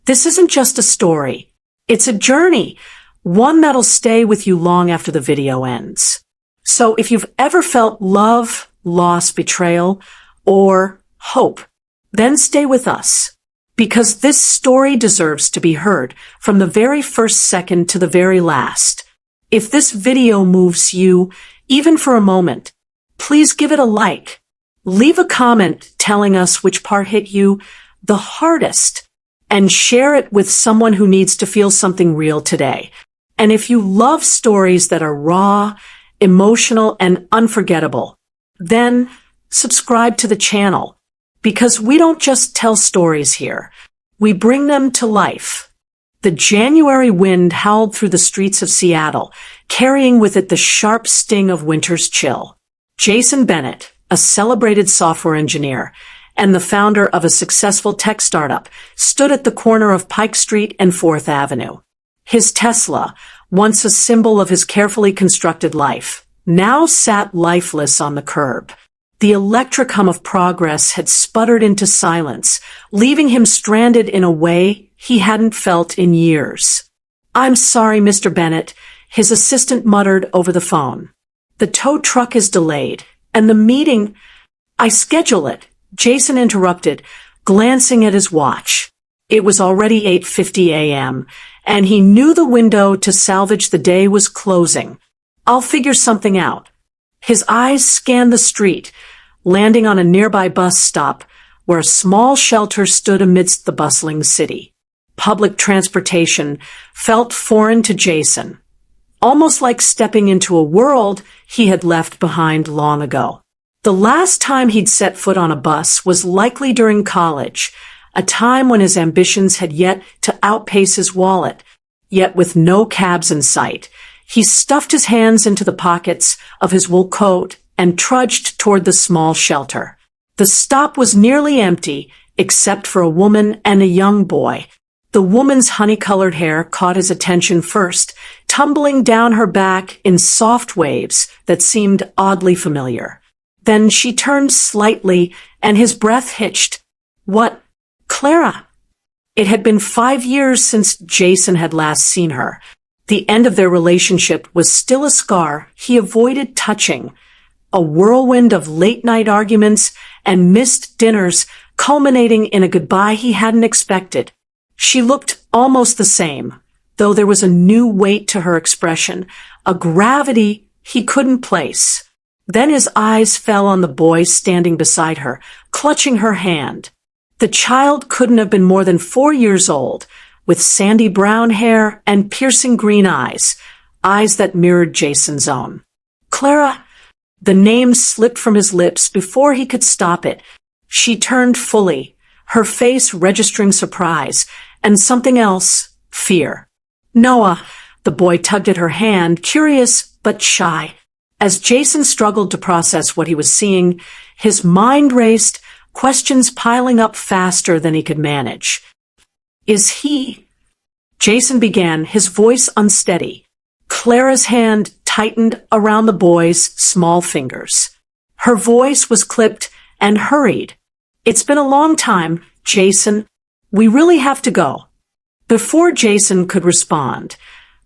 This isn't just a story. It's a journey, one that'll stay with you long after the video ends. So if you've ever felt love, loss, betrayal, or hope, then stay with us. Because this story deserves to be heard from the very first second to the very last. If this video moves you, even for a moment, please give it a like. Leave a comment telling us which part hit you the hardest, and share it with someone who needs to feel something real today. And if you love stories that are raw, emotional, and unforgettable, then subscribe to the channel. Because we don't just tell stories here, we bring them to life. The January wind howled through the streets of Seattle, carrying with it the sharp sting of winter's chill. Jason Bennett, a celebrated software engineer and the founder of a successful tech startup, stood at the corner of Pike Street and 4th Avenue. His Tesla, once a symbol of his carefully constructed life, now sat lifeless on the curb. The electric hum of progress had sputtered into silence, leaving him stranded in a way he hadn't felt in years. "I'm sorry, Mr. Bennett," his assistant muttered over the phone. "The tow truck is delayed, and the meeting—" "I schedule it," Jason interrupted, glancing at his watch. It was already 8:50 a.m., and he knew the window to salvage the day was closing. "I'll figure something out." His eyes scanned the street, landing on a nearby bus stop where a small shelter stood amidst the bustling city. Public transportation felt foreign to Jason, almost like stepping into a world he had left behind long ago. The last time he'd set foot on a bus was likely during college, a time when his ambitions had yet to outpace his wallet. Yet with no cabs in sight, he stuffed his hands into the pockets of his wool coat and trudged toward the small shelter. The stop was nearly empty, except for a woman and a young boy. The woman's honey-colored hair caught his attention first, tumbling down her back in soft waves that seemed oddly familiar. Then she turned slightly, and his breath hitched. "What? Clara?" It had been 5 years since Jason had last seen her. The end of their relationship was still a scar he avoided touching, a whirlwind of late-night arguments and missed dinners culminating in a goodbye he hadn't expected. She looked almost the same, though there was a new weight to her expression, a gravity he couldn't place. Then his eyes fell on the boy standing beside her, clutching her hand. The child couldn't have been more than 4 years old, with sandy brown hair and piercing green eyes, eyes that mirrored Jason's own. "Clara," the name slipped from his lips before he could stop it. She turned fully, her face registering surprise, and something else, fear. "Noah," the boy tugged at her hand, curious but shy. As Jason struggled to process what he was seeing, his mind raced, questions piling up faster than he could manage. "Is he—" Jason began, his voice unsteady. Clara's hand tightened around the boy's small fingers. Her voice was clipped and hurried. "It's been a long time, Jason. We really have to go." Before Jason could respond,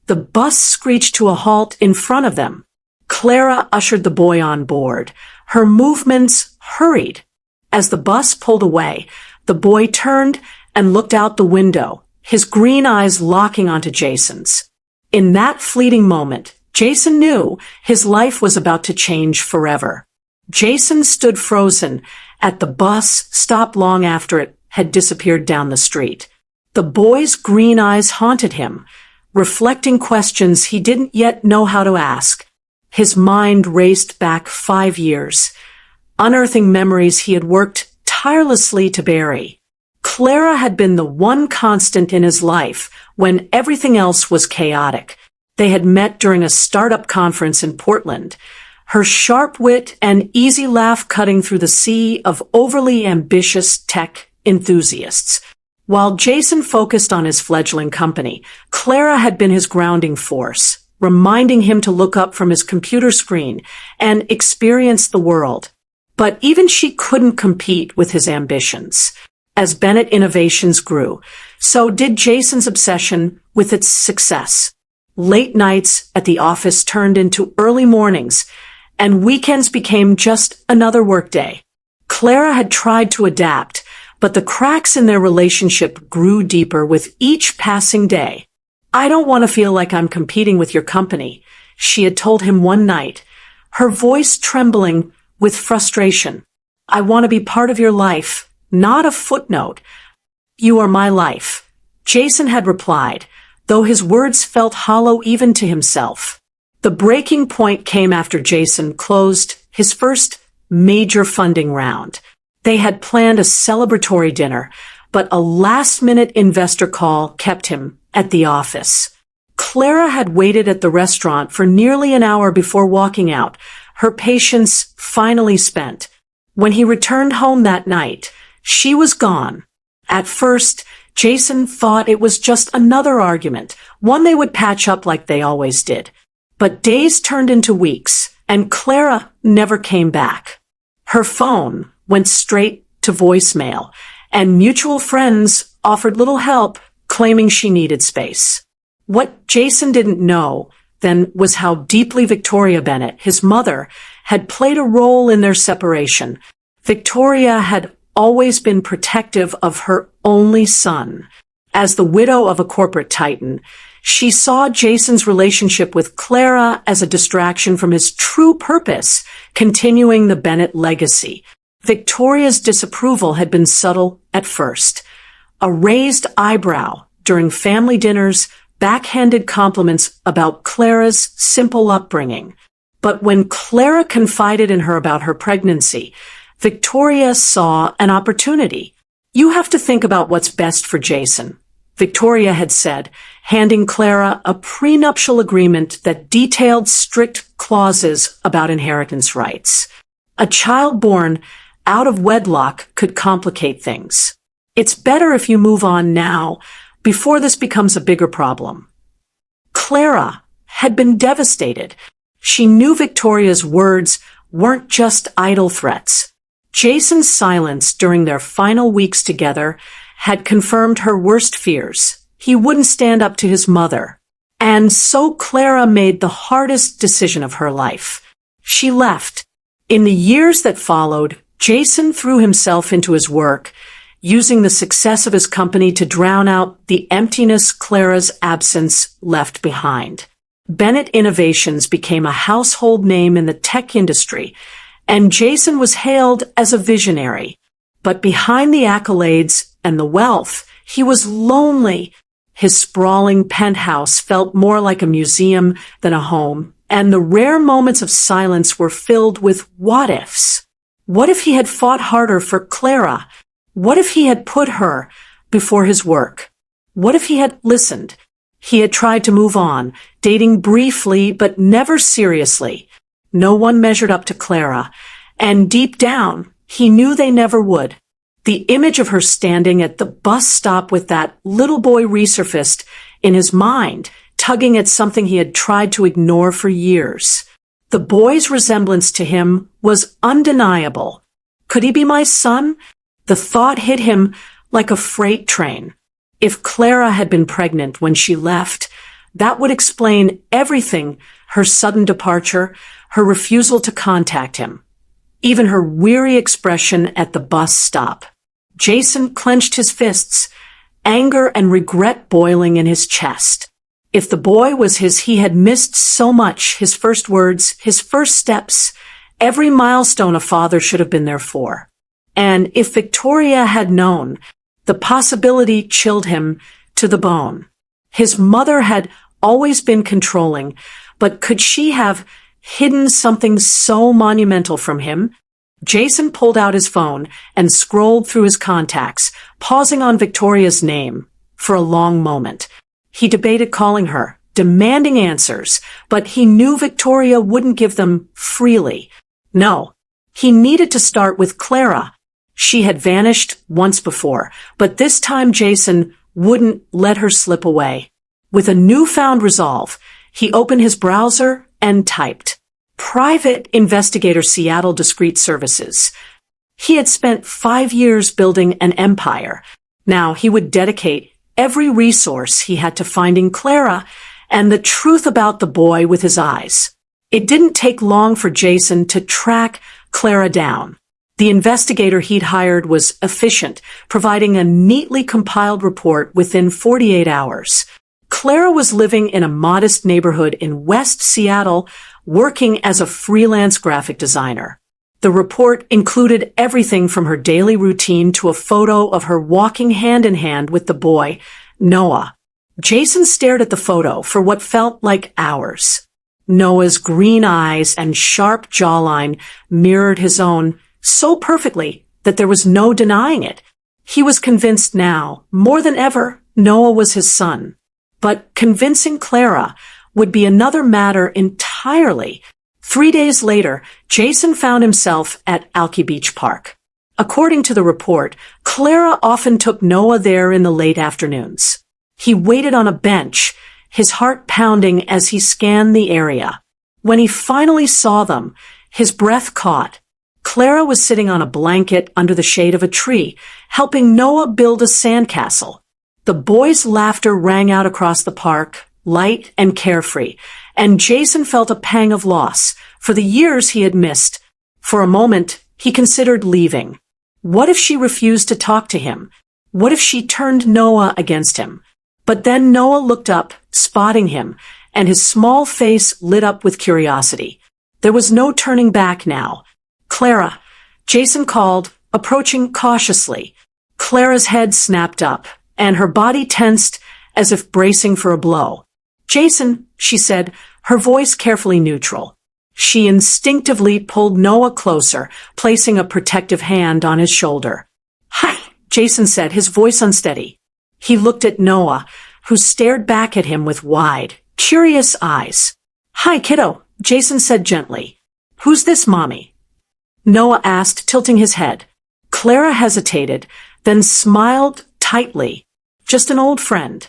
the bus screeched to a halt in front of them. Clara ushered the boy on board. Her movements hurried. As the bus pulled away, the boy turned and looked out the window, his green eyes locking onto Jason's. In that fleeting moment, Jason knew his life was about to change forever. Jason stood frozen at the bus stop long after it had disappeared down the street. The boy's green eyes haunted him, reflecting questions he didn't yet know how to ask. His mind raced back 5 years, unearthing memories he had worked tirelessly to bury. Clara had been the one constant in his life when everything else was chaotic. They had met during a startup conference in Portland, her sharp wit and easy laugh cutting through the sea of overly ambitious tech enthusiasts. While Jason focused on his fledgling company, Clara had been his grounding force, reminding him to look up from his computer screen and experience the world. But even she couldn't compete with his ambitions. As Bennett Innovations grew, So did Jason's obsession with its success. Late nights at the office turned into early mornings, and weekends became just another workday. Clara had tried to adapt, but the cracks in their relationship grew deeper with each passing day. "I don't want to feel like I'm competing with your company," she had told him one night, her voice trembling with frustration. "I want to be part of your life, not a footnote. You are my life," Jason had replied, though his words felt hollow even to himself. The breaking point came after Jason closed his first major funding round. They had planned a celebratory dinner, but a last-minute investor call kept him at the office. Clara had waited at the restaurant for nearly an hour before walking out, her patience finally spent. When he returned home that night, she was gone. At first, Jason thought it was just another argument, one they would patch up like they always did. But days turned into weeks, and Clara never came back. Her phone went straight to voicemail, and mutual friends offered little help, claiming she needed space. What Jason didn't know then was how deeply Victoria Bennett, his mother, had played a role in their separation. Victoria had always been protective of her only son. As the widow of a corporate titan, she saw Jason's relationship with Clara as a distraction from his true purpose, continuing the Bennett legacy. Victoria's disapproval had been subtle at first. A raised eyebrow during family dinners, backhanded compliments about Clara's simple upbringing. But when Clara confided in her about her pregnancy, Victoria saw an opportunity. "You have to think about what's best for Jason," Victoria had said, handing Clara a prenuptial agreement that detailed strict clauses about inheritance rights. A child born out of wedlock could complicate things. "It's better if you move on now, before this becomes a bigger problem." Clara had been devastated. She knew Victoria's words weren't just idle threats. Jason's silence during their final weeks together had confirmed her worst fears. He wouldn't stand up to his mother. And so Clara made the hardest decision of her life. She left. In the years that followed, Jason threw himself into his work, using the success of his company to drown out the emptiness Clara's absence left behind. Bennett Innovations became a household name in the tech industry, and Jason was hailed as a visionary. But behind the accolades and the wealth, he was lonely. His sprawling penthouse felt more like a museum than a home, and the rare moments of silence were filled with what-ifs. What if he had fought harder for Clara? What if he had put her before his work? What if he had listened? He had tried to move on, dating briefly but never seriously. No one measured up to Clara, and deep down, he knew they never would. The image of her standing at the bus stop with that little boy resurfaced in his mind, tugging at something he had tried to ignore for years. The boy's resemblance to him was undeniable. Could he be my son? The thought hit him like a freight train. If Clara had been pregnant when she left, that would explain everything: her sudden departure, her refusal to contact him, even her weary expression at the bus stop. Jason clenched his fists, anger and regret boiling in his chest. If the boy was his, he had missed so much: his first words, his first steps, every milestone a father should have been there for. And if Victoria had known, the possibility chilled him to the bone. His mother had always been controlling, but could she have hidden something so monumental from him? Jason pulled out his phone and scrolled through his contacts, pausing on Victoria's name for a long moment. He debated calling her, demanding answers, but he knew Victoria wouldn't give them freely. No, he needed to start with Clara. She had vanished once before, but this time Jason wouldn't let her slip away. With a newfound resolve, he opened his browser and typed, "Private Investigator Seattle Discreet Services." He had spent 5 years building an empire. Now he would dedicate every resource he had to finding Clara and the truth about the boy with his eyes. It didn't take long for Jason to track Clara down. The investigator he'd hired was efficient, providing a neatly compiled report within 48 hours. Clara was living in a modest neighborhood in West Seattle, working as a freelance graphic designer. The report included everything from her daily routine to a photo of her walking hand in hand with the boy, Noah. Jason stared at the photo for what felt like hours. Noah's green eyes and sharp jawline mirrored his own so perfectly that there was no denying it. He was convinced now, more than ever, Noah was his son. But convincing Clara would be another matter entirely. 3 days later, Jason found himself at Alki Beach Park. According to the report, Clara often took Noah there in the late afternoons. He waited on a bench, his heart pounding as he scanned the area. When he finally saw them, his breath caught. Clara was sitting on a blanket under the shade of a tree, helping Noah build a sandcastle. The boys' laughter rang out across the park, light and carefree, and Jason felt a pang of loss for the years he had missed. For a moment, he considered leaving. What if she refused to talk to him? What if she turned Noah against him? But then Noah looked up, spotting him, and his small face lit up with curiosity. There was no turning back now. Clara, Jason called, approaching cautiously. Clara's head snapped up, and her body tensed as if bracing for a blow. Jason, she said, her voice carefully neutral. She instinctively pulled Noah closer, placing a protective hand on his shoulder. Hi, Jason said, his voice unsteady. He looked at Noah, who stared back at him with wide, curious eyes. Hi, kiddo, Jason said gently. Who's this, Mommy? Noah asked, tilting his head. Clara hesitated, then smiled tightly. Just an old friend.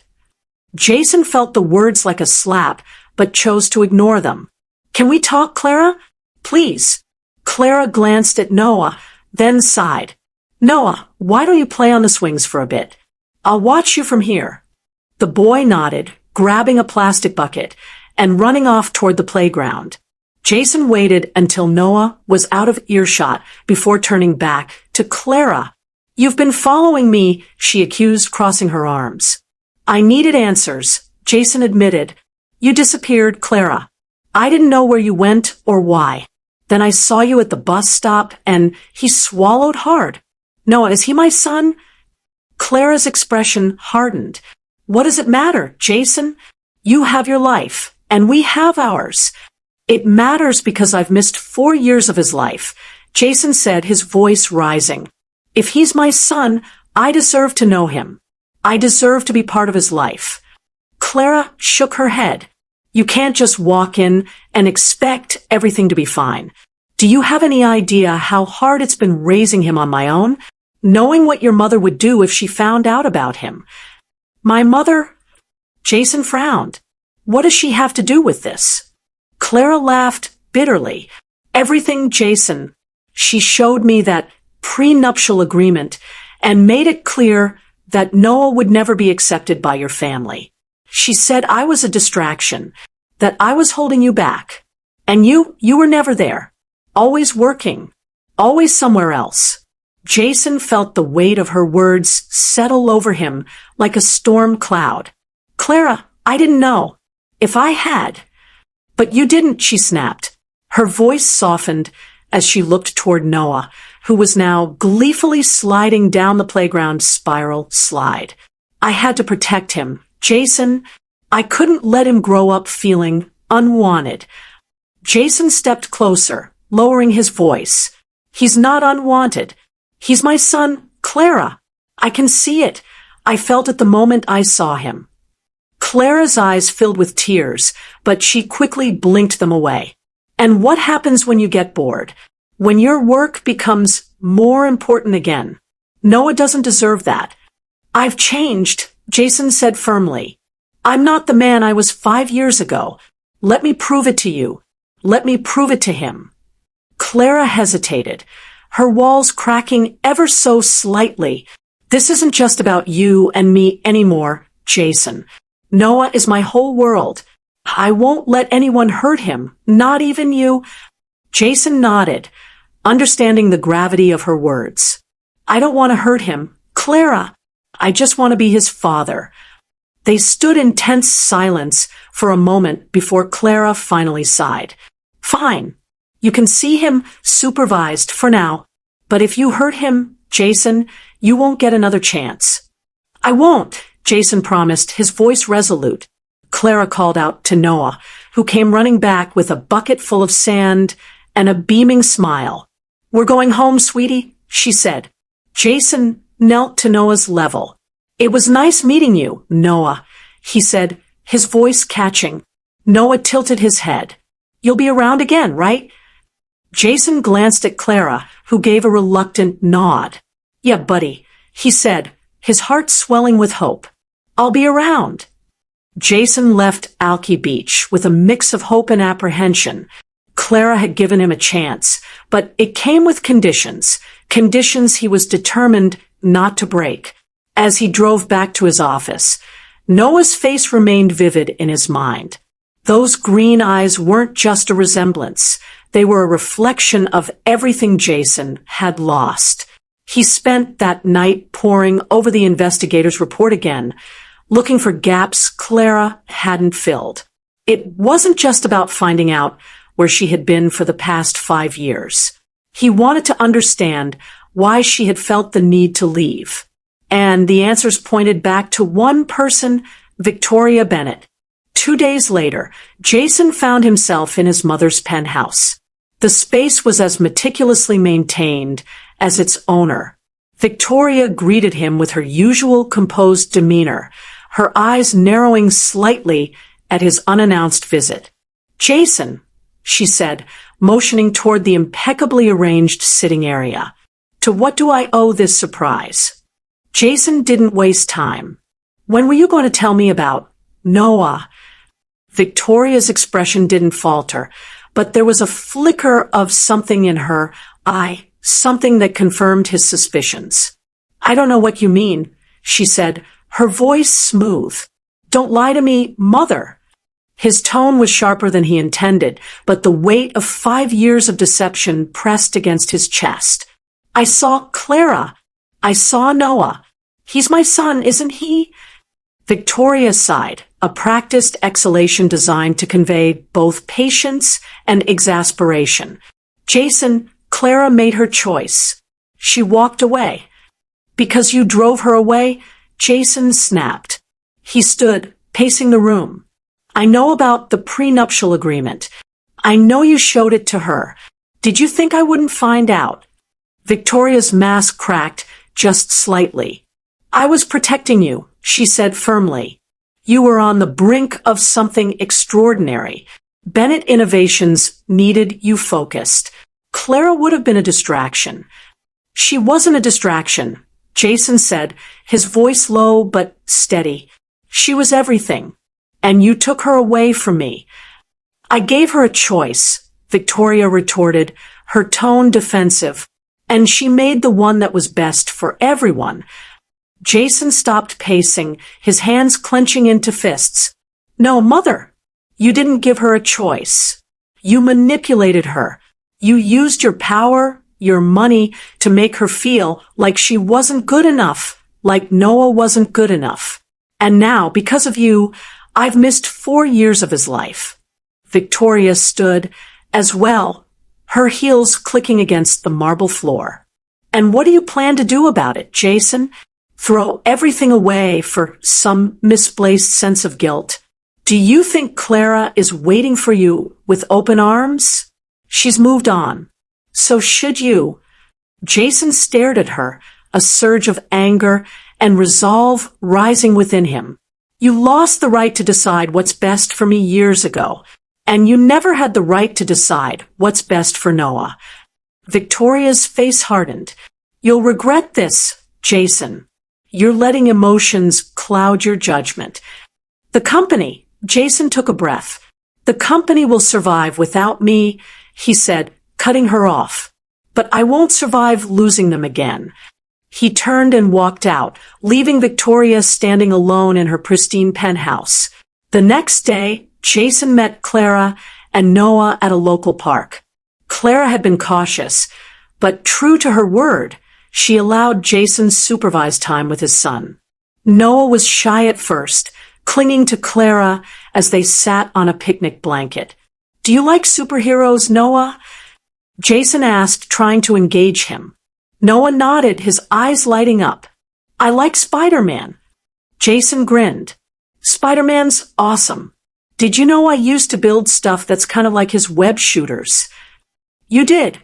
Jason felt the words like a slap, but chose to ignore them. Can we talk, Clara? Please. Clara glanced at Noah, then sighed. Noah, why don't you play on the swings for a bit? I'll watch you from here. The boy nodded, grabbing a plastic bucket and running off toward the playground. Jason waited until Noah was out of earshot before turning back to Clara. You've been following me, she accused, crossing her arms. I needed answers, Jason admitted. You disappeared, Clara. I didn't know where you went or why. Then I saw you at the bus stop and he swallowed hard. Noah, is he my son? Clara's expression hardened. What does it matter, Jason? You have your life, and we have ours. It matters because I've missed 4 years of his life, Jason said, his voice rising. If he's my son, I deserve to know him. I deserve to be part of his life. Clara shook her head. You can't just walk in and expect everything to be fine. Do you have any idea how hard it's been raising him on my own? Knowing what your mother would do if she found out about him. My mother? Jason frowned. What does she have to do with this? Clara laughed bitterly. Everything, Jason. She showed me that prenuptial agreement and made it clear that Noah would never be accepted by your family. She said I was a distraction, that I was holding you back. And you were never there. Always working. Always somewhere else. Jason felt the weight of her words settle over him like a storm cloud. Clara, I didn't know. If I had. But you didn't, she snapped. Her voice softened as she looked toward Noah, who was now gleefully sliding down the playground spiral slide. I had to protect him. Jason, I couldn't let him grow up feeling unwanted. Jason stepped closer, lowering his voice. He's not unwanted. He's my son, Clara. I can see it. I felt it the moment I saw him. Clara's eyes filled with tears, but she quickly blinked them away. And what happens when you get bored? When your work becomes more important again? Noah doesn't deserve that. I've changed, Jason said firmly. I'm not the man I was 5 years ago. Let me prove it to you. Let me prove it to him. Clara hesitated, her walls cracking ever so slightly. This isn't just about you and me anymore, Jason. Noah is my whole world. I won't let anyone hurt him, not even you. Jason nodded, understanding the gravity of her words. I don't want to hurt him, Clara. I just want to be his father. They stood in tense silence for a moment before Clara finally sighed. Fine. You can see him supervised for now, but if you hurt him, Jason, you won't get another chance. I won't, Jason promised, his voice resolute. Clara called out to Noah, who came running back with a bucket full of sand and a beaming smile. We're going home, sweetie, she said. Jason knelt to Noah's level. It was nice meeting you, Noah, he said, his voice catching. Noah tilted his head. You'll be around again, right? Jason glanced at Clara, who gave a reluctant nod. Yeah, buddy, he said, his heart swelling with hope. I'll be around. Jason left Alki Beach with a mix of hope and apprehension. Clara had given him a chance, but it came with conditions he was determined not to break. As he drove back to his office, Noah's face remained vivid in his mind. Those green eyes weren't just a resemblance. They were a reflection of everything Jason had lost. He spent that night poring over the investigator's report again, looking for gaps Clara hadn't filled. It wasn't just about finding out where she had been for the past 5 years. He wanted to understand why she had felt the need to leave. And the answers pointed back to one person, Victoria Bennett. 2 days later, Jason found himself in his mother's penthouse. The space was as meticulously maintained as its owner. Victoria greeted him with her usual composed demeanor, her eyes narrowing slightly at his unannounced visit. Jason, she said, motioning toward the impeccably arranged sitting area. To what do I owe this surprise? Jason didn't waste time. When were you going to tell me about Noah? Victoria's expression didn't falter, but there was a flicker of something in her eye, something that confirmed his suspicions. I don't know what you mean, she said, her voice smooth. Don't lie to me, mother. His tone was sharper than he intended, but the weight of 5 years of deception pressed against his chest. I saw Clara. I saw Noah. He's my son, isn't he? Victoria sighed, a practiced exhalation designed to convey both patience and exasperation. Jason, Clara made her choice. She walked away. Because you drove her away? Jason snapped. He stood, pacing the room. I know about the prenuptial agreement. I know you showed it to her. Did you think I wouldn't find out? Victoria's mask cracked just slightly. I was protecting you, she said firmly. You were on the brink of something extraordinary. Bennett Innovations needed you focused. Clara would have been a distraction. She wasn't a distraction, Jason said, his voice low but steady. She was everything. And you took her away from me. I gave her a choice, Victoria retorted, her tone defensive, and she made the one that was best for everyone. Jason stopped pacing, his hands clenching into fists. No, mother, you didn't give her a choice. You manipulated her. You used your power, your money, to make her feel like she wasn't good enough, like Noah wasn't good enough. And now, because of you, I've missed 4 years of his life. Victoria stood as well, her heels clicking against the marble floor. And what do you plan to do about it, Jason? Throw everything away for some misplaced sense of guilt? Do you think Clara is waiting for you with open arms? She's moved on. So should you. Jason stared at her, a surge of anger and resolve rising within him. You lost the right to decide what's best for me years ago, and you never had the right to decide what's best for Noah. Victoria's face hardened. You'll regret this, Jason. You're letting emotions cloud your judgment. The company, Jason took a breath. The company will survive without me, he said, cutting her off. But I won't survive losing them again. He turned and walked out, leaving Victoria standing alone in her pristine penthouse. The next day, Jason met Clara and Noah at a local park. Clara had been cautious, but true to her word, she allowed Jason's supervised time with his son. Noah was shy at first, clinging to Clara as they sat on a picnic blanket. "Do you like superheroes, Noah?" Jason asked, trying to engage him. Noah nodded, his eyes lighting up. "I like Spider-Man." Jason grinned. "Spider-Man's awesome. Did you know I used to build stuff that's kind of like his web shooters?" "You did."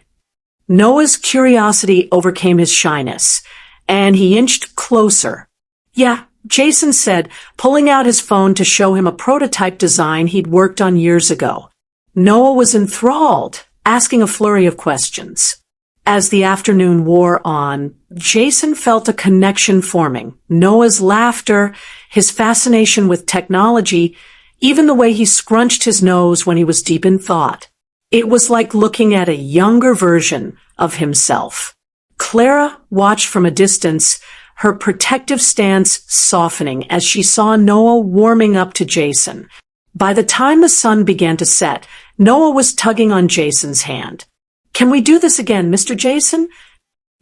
Noah's curiosity overcame his shyness, and he inched closer. "Yeah," Jason said, pulling out his phone to show him a prototype design he'd worked on years ago. Noah was enthralled, asking a flurry of questions. As the afternoon wore on, Jason felt a connection forming. Noah's laughter, his fascination with technology, even the way he scrunched his nose when he was deep in thought. It was like looking at a younger version of himself. Clara watched from a distance, her protective stance softening as she saw Noah warming up to Jason. By the time the sun began to set, Noah was tugging on Jason's hand. "Can we do this again, Mr. Jason?"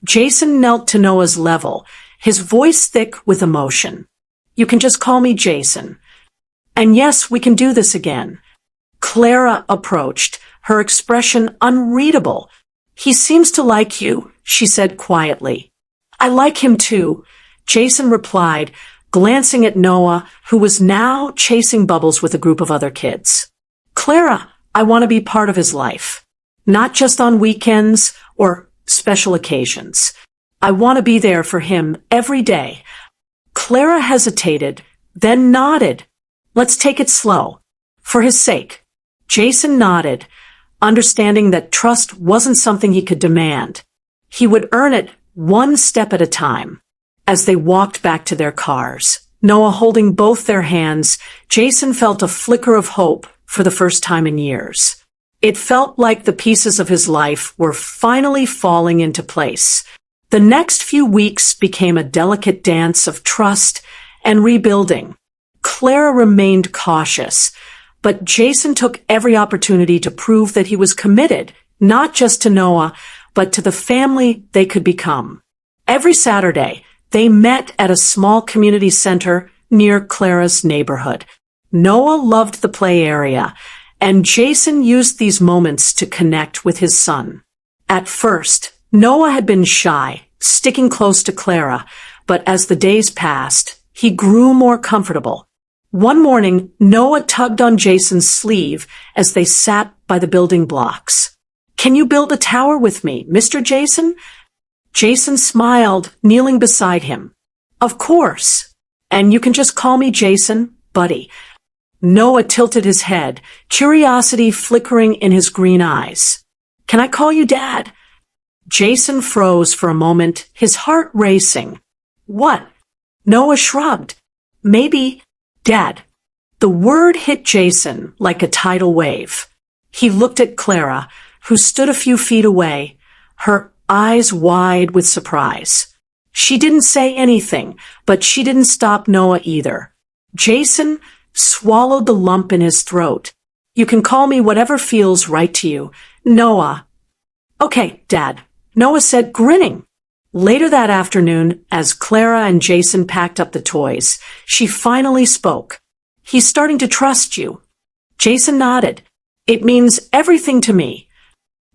Jason knelt to Noah's level, his voice thick with emotion. "You can just call me Jason. And yes, we can do this again." Clara approached, her expression unreadable. "He seems to like you," she said quietly. "I like him too," Jason replied, glancing at Noah, who was now chasing Bubbles with a group of other kids. "Clara, I want to be part of his life. Not just on weekends or special occasions. I want to be there for him every day." Clara hesitated, then nodded. "Let's take it slow. For his sake." Jason nodded, understanding that trust wasn't something he could demand. He would earn it one step at a time. As they walked back to their cars, Noah holding both their hands, Jason felt a flicker of hope for the first time in years. It felt like the pieces of his life were finally falling into place. The next few weeks became a delicate dance of trust and rebuilding. Clara remained cautious, but Jason took every opportunity to prove that he was committed, not just to Noah, but to the family they could become. Every Saturday, they met at a small community center near Clara's neighborhood. Noah loved the play area, and Jason used these moments to connect with his son. At first, Noah had been shy, sticking close to Clara, but as the days passed, he grew more comfortable. One morning, Noah tugged on Jason's sleeve as they sat by the building blocks. "Can you build a tower with me, Mr. Jason?" Jason smiled, kneeling beside him. "Of course. And you can just call me Jason, buddy." Noah tilted his head, curiosity flickering in his green eyes. "Can I call you Dad?" Jason froze for a moment, his heart racing. "What?" Noah shrugged. "Maybe, Dad." The word hit Jason like a tidal wave. He looked at Clara, who stood a few feet away, her eyes wide with surprise. She didn't say anything, but she didn't stop Noah either. Jason swallowed the lump in his throat. "You can call me whatever feels right to you, Noah." "Okay, Dad," Noah said, grinning. Later that afternoon, as Clara and Jason packed up the toys, she finally spoke. "He's starting to trust you." Jason nodded. "It means everything to me."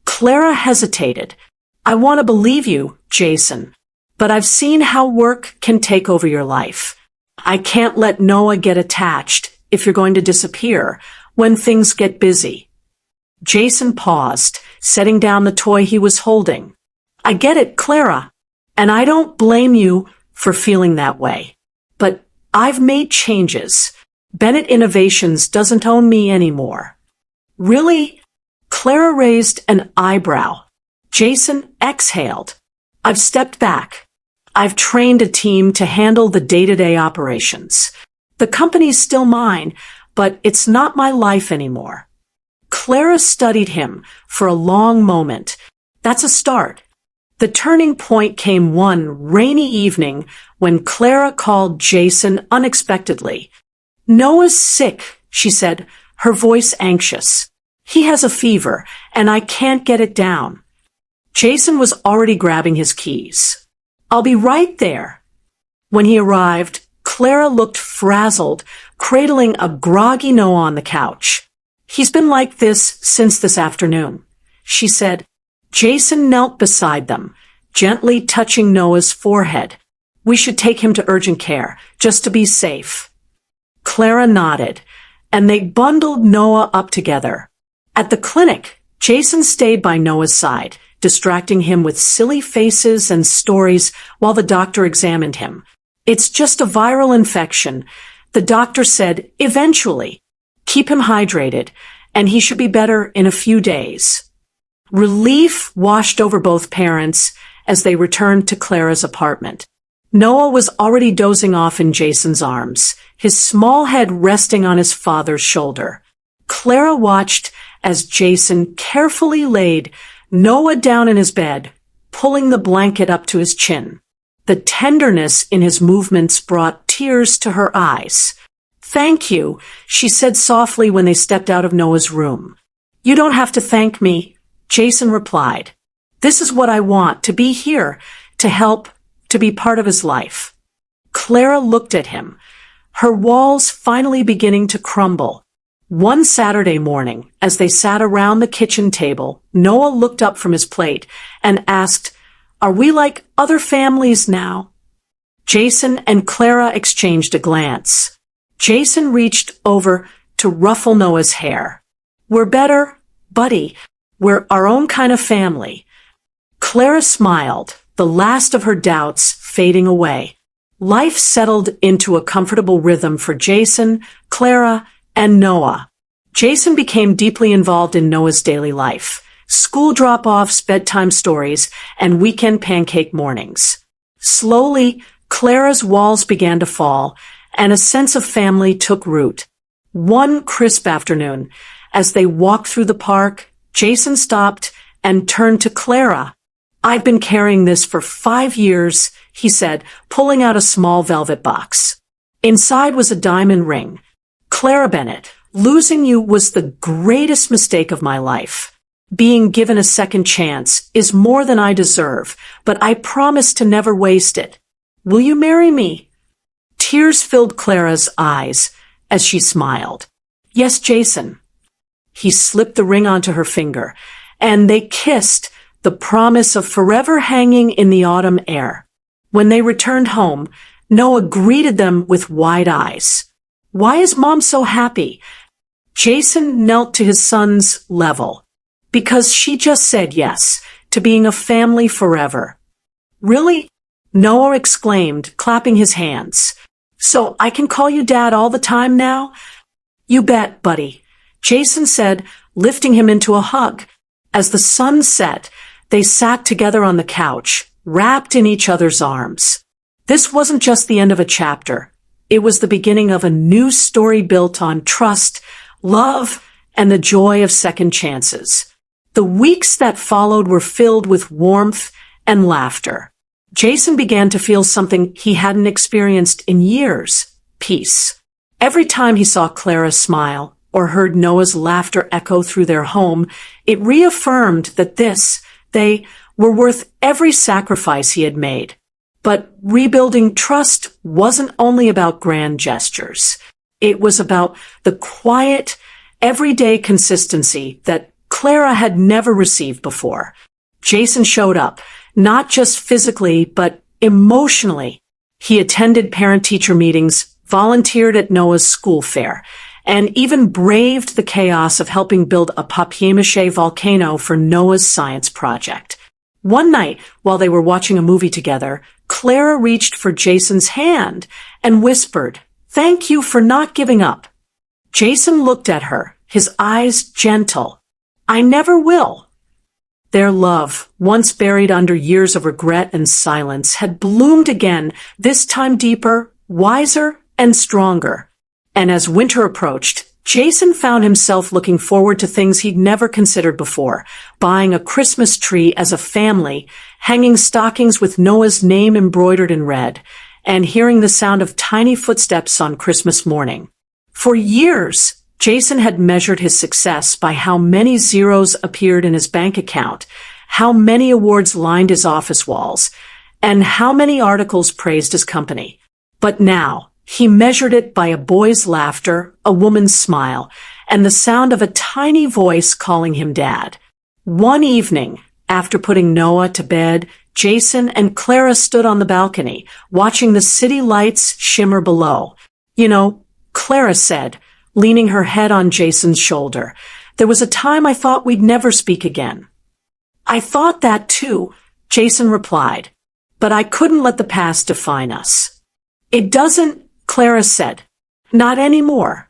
Clara hesitated. "I want to believe you, Jason, but I've seen how work can take over your life. I can't let Noah get attached if you're going to disappear when things get busy." Jason paused, setting down the toy he was holding. "I get it, Clara, and I don't blame you for feeling that way. But I've made changes. Bennett Innovations doesn't own me anymore." "Really?" Clara raised an eyebrow. Jason exhaled. "I've stepped back. I've trained a team to handle the day-to-day operations. The company's still mine, but it's not my life anymore." Clara studied him for a long moment. "That's a start. The turning point came one rainy evening when Clara called Jason unexpectedly. "Noah's sick," she said, her voice anxious. "He has a fever, and I can't get it down." Jason was already grabbing his keys. "I'll be right there." When he arrived, Clara looked frazzled, cradling a groggy Noah on the couch. "He's been like this since this afternoon," she said. Jason knelt beside them, gently touching Noah's forehead. "We should take him to urgent care, just to be safe." Clara nodded, and they bundled Noah up together. At the clinic, Jason stayed by Noah's side, distracting him with silly faces and stories while the doctor examined him. "It's just a viral infection," the doctor said. "Eventually. Keep him hydrated, and he should be better in a few days." Relief washed over both parents as they returned to Clara's apartment. Noah was already dozing off in Jason's arms, his small head resting on his father's shoulder. Clara watched as Jason carefully laid Noah down in his bed, pulling the blanket up to his chin. The tenderness in his movements brought tears to her eyes. "Thank you," she said softly when they stepped out of Noah's room. "You don't have to thank me," Jason replied. "This is what I want, to be here, to help, to be part of his life." Clara looked at him, her walls finally beginning to crumble. One Saturday morning, as they sat around the kitchen table, Noah looked up from his plate and asked, "Are we like other families now?" Jason and Clara exchanged a glance. Jason reached over to ruffle Noah's hair. "We're better, buddy. We're our own kind of family." Clara smiled, the last of her doubts fading away. Life settled into a comfortable rhythm for Jason, Clara, and Noah. Jason became deeply involved in Noah's daily life. School drop-offs, bedtime stories, and weekend pancake mornings. Slowly, Clara's walls began to fall, and a sense of family took root. One crisp afternoon, as they walked through the park, Jason stopped and turned to Clara. "I've been carrying this for 5 years," he said, pulling out a small velvet box. Inside was a diamond ring. "Clara Bennett, losing you was the greatest mistake of my life. Being given a second chance is more than I deserve, but I promise to never waste it. Will you marry me?" Tears filled Clara's eyes as she smiled. "Yes, Jason." He slipped the ring onto her finger, and they kissed, the promise of forever hanging in the autumn air. When they returned home, Noah greeted them with wide eyes. "Why is Mom so happy?" Jason knelt to his son's level. "Because she just said yes to being a family forever." "Really?" Noah exclaimed, clapping his hands. "So I can call you Dad all the time now?" "You bet, buddy," Jason said, lifting him into a hug. As the sun set, they sat together on the couch, wrapped in each other's arms. This wasn't just the end of a chapter. It was the beginning of a new story built on trust, love, and the joy of second chances. The weeks that followed were filled with warmth and laughter. Jason began to feel something he hadn't experienced in years: peace. Every time he saw Clara smile or heard Noah's laughter echo through their home, it reaffirmed that they were worth every sacrifice he had made. But rebuilding trust wasn't only about grand gestures. It was about the quiet, everyday consistency that Clara had never received before. Jason showed up, not just physically, but emotionally. He attended parent-teacher meetings, volunteered at Noah's school fair, and even braved the chaos of helping build a papier-mâché volcano for Noah's science project. One night, while they were watching a movie together, Clara reached for Jason's hand and whispered, "Thank you for not giving up." Jason looked at her, his eyes gentle. "I never will." Their love, once buried under years of regret and silence, had bloomed again, this time deeper, wiser, and stronger. And as winter approached, Jason found himself looking forward to things he'd never considered before: buying a Christmas tree as a family hanging stockings with Noah's name embroidered in red, and hearing the sound of tiny footsteps on Christmas morning. For years, Jason had measured his success by how many zeros appeared in his bank account, how many awards lined his office walls, and how many articles praised his company. But now, he measured it by a boy's laughter, a woman's smile, and the sound of a tiny voice calling him Dad. One evening, after putting Noah to bed, Jason and Clara stood on the balcony, watching the city lights shimmer below. "You know," Clara said, leaning her head on Jason's shoulder, "there was a time I thought we'd never speak again." "I thought that too," Jason replied, "but I couldn't let the past define us." "It doesn't," Clara said. "Not anymore."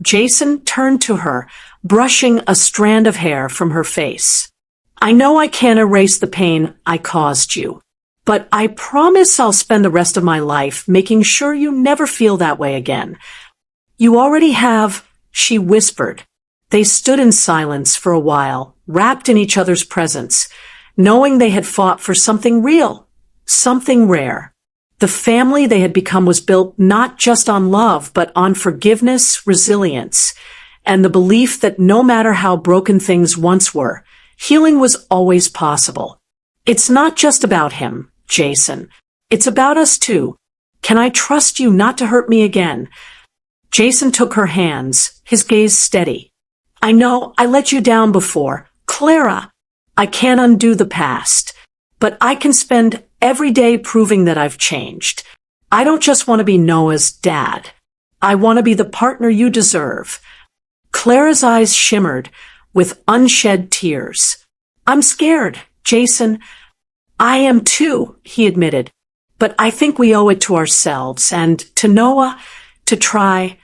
Jason turned to her, brushing a strand of hair from her face. "I know I can't erase the pain I caused you, but I promise I'll spend the rest of my life making sure you never feel that way again." "You already have," she whispered. They stood in silence for a while, wrapped in each other's presence, knowing they had fought for something real, something rare. The family they had become was built not just on love, but on forgiveness, resilience, and the belief that no matter how broken things once were, healing was always possible. "It's not just about him, Jason. It's about us too. Can I trust you not to hurt me again?" Jason took her hands, his gaze steady. "I know I let you down before, Clara. I can't undo the past, but I can spend every day proving that I've changed. I don't just want to be Noah's dad. I want to be the partner you deserve." Clara's eyes shimmered with unshed tears. "I'm scared, Jason." "I am too," he admitted. "But I think we owe it to ourselves and to Noah to try."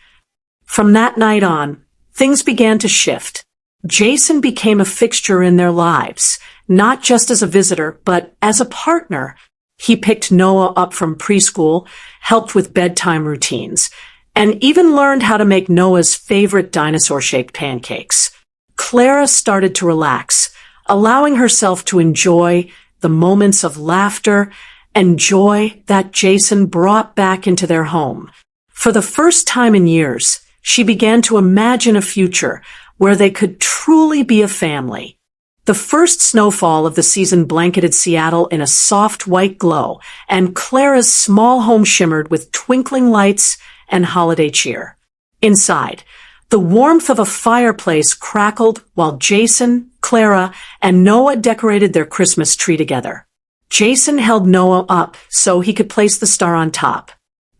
From that night on, things began to shift. Jason became a fixture in their lives, not just as a visitor, but as a partner. He picked Noah up from preschool, helped with bedtime routines, and even learned how to make Noah's favorite dinosaur-shaped pancakes. Clara started to relax, allowing herself to enjoy the moments of laughter and joy that Jason brought back into their home. For the first time in years, she began to imagine a future where they could truly be a family. The first snowfall of the season blanketed Seattle in a soft white glow, and Clara's small home shimmered with twinkling lights and holiday cheer. Inside, the warmth of a fireplace crackled while Jason, Clara, and Noah decorated their Christmas tree together. Jason held Noah up so he could place the star on top.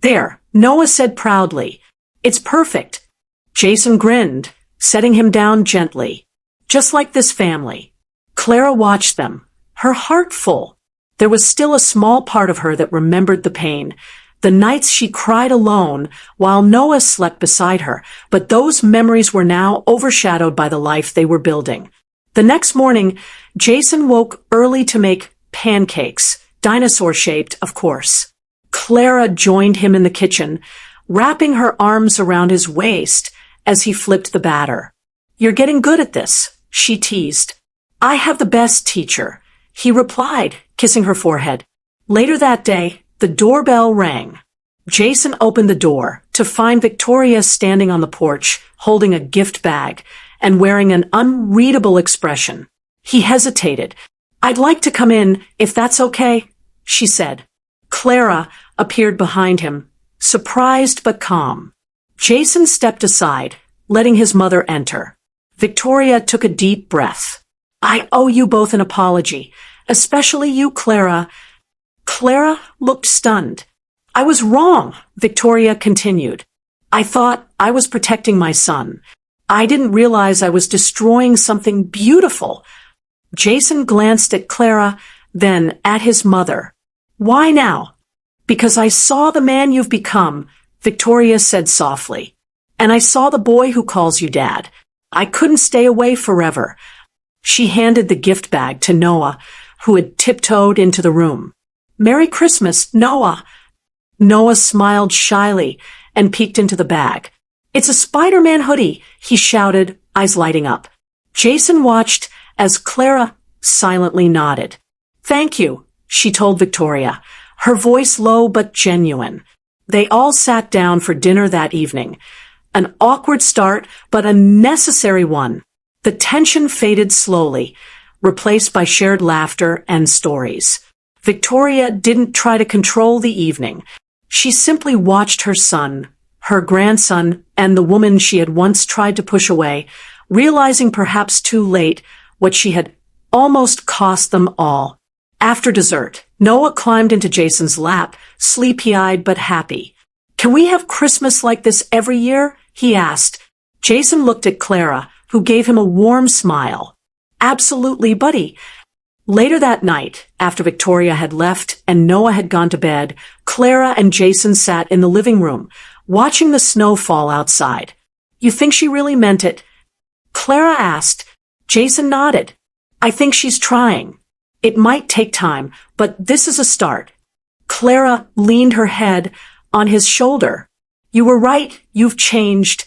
"There," Noah said proudly. "It's perfect." Jason grinned, setting him down gently. "Just like this family." Clara watched them, her heart full. There was still a small part of her that remembered the pain, the nights she cried alone while Noah slept beside her, but those memories were now overshadowed by the life they were building. The next morning, Jason woke early to make pancakes, dinosaur-shaped, of course. Clara joined him in the kitchen, wrapping her arms around his waist as he flipped the batter. "You're getting good at this," she teased. "I have the best teacher," he replied, kissing her forehead. Later that day, the doorbell rang. Jason opened the door to find Victoria standing on the porch, holding a gift bag and wearing an unreadable expression. He hesitated. "I'd like to come in, if that's okay," she said. Clara appeared behind him, surprised but calm. Jason stepped aside, letting his mother enter. Victoria took a deep breath. "I owe you both an apology, especially you, Clara." Clara looked stunned. "I was wrong," Victoria continued. "I thought I was protecting my son. I didn't realize I was destroying something beautiful." Jason glanced at Clara, then at his mother. "Why now?" "Because I saw the man you've become," Victoria said softly. "And I saw the boy who calls you Dad. I couldn't stay away forever." She handed the gift bag to Noah, who had tiptoed into the room. "Merry Christmas, Noah." Noah smiled shyly and peeked into the bag. "It's a Spider-Man hoodie," he shouted, eyes lighting up. Jason watched as Clara silently nodded. "Thank you," she told Victoria, her voice low but genuine. They all sat down for dinner that evening. An awkward start, but a necessary one. The tension faded slowly, replaced by shared laughter and stories. Victoria didn't try to control the evening. She simply watched her son, her grandson, and the woman she had once tried to push away, realizing perhaps too late what she had almost cost them all. After dessert, Noah climbed into Jason's lap, sleepy-eyed but happy. "Can we have Christmas like this every year?" he asked. Jason looked at Clara, who gave him a warm smile. "Absolutely, buddy." Later that night, after Victoria had left and Noah had gone to bed, Clara and Jason sat in the living room, watching the snow fall outside. "You think she really meant it?" Clara asked. Jason nodded. "I think she's trying. It might take time, but this is a start." Clara leaned her head on his shoulder. "You were right, you've changed."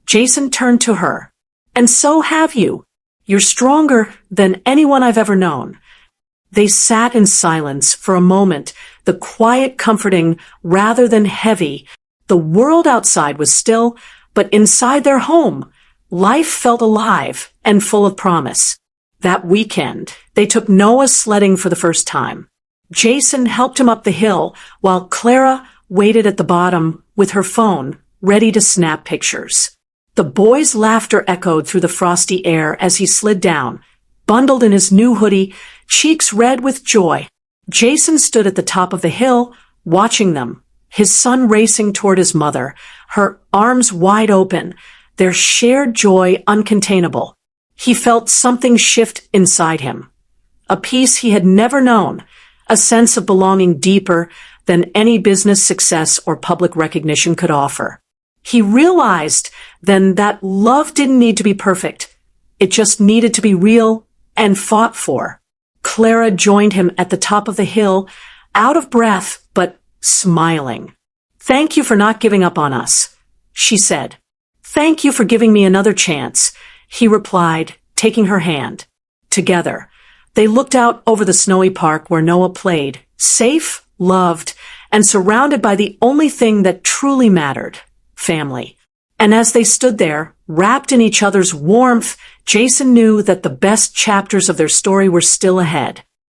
Jason turned to her. "And so have you. You're stronger than anyone I've ever known." They sat in silence for a moment, the quiet comforting rather than heavy. The world outside was still, but inside their home, life felt alive and full of promise. That weekend, they took Noah sledding for the first time. Jason helped him up the hill, while Clara waited at the bottom with her phone, ready to snap pictures. The boy's laughter echoed through the frosty air as he slid down, bundled in his new hoodie, cheeks red with joy. Jason stood at the top of the hill, watching them, his son racing toward his mother, her arms wide open, their shared joy uncontainable. He felt something shift inside him, a peace he had never known, a sense of belonging deeper than any business success or public recognition could offer. He realized then that love didn't need to be perfect. It just needed to be real and fought for. Clara joined him at the top of the hill, out of breath but smiling. "Thank you for not giving up on us," she said. "Thank you for giving me another chance," he replied, taking her hand. Together, they looked out over the snowy park where Noah played, safe, loved, and surrounded by the only thing that truly mattered, family. And as they stood there, wrapped in each other's warmth, Jason knew that the best chapters of their story were still ahead.